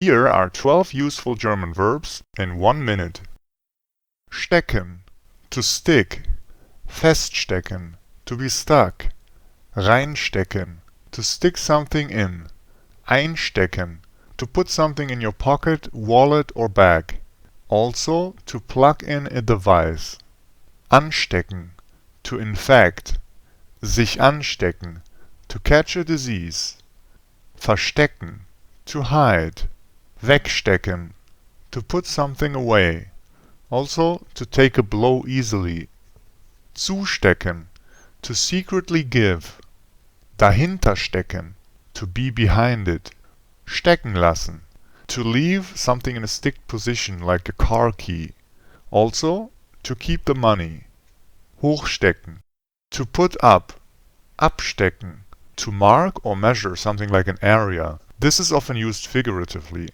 Here are 12 useful German verbs in 1 minute. Stecken, to stick. Feststecken, to be stuck. Reinstecken, to stick something in. Einstecken, to put something in your pocket, wallet or bag. Also to plug in a device. Anstecken, to infect. Sich anstecken, to catch a disease. Verstecken, to hide. Wegstecken, to put something away. Also to take a blow easily. Zustecken, to secretly give. Dahinter stecken, to be behind it. Stecken lassen, to leave something in a stick position like a car key. Also to keep the money. Hochstecken, to put up. Abstecken, to mark or measure something like an area. This is often used figuratively.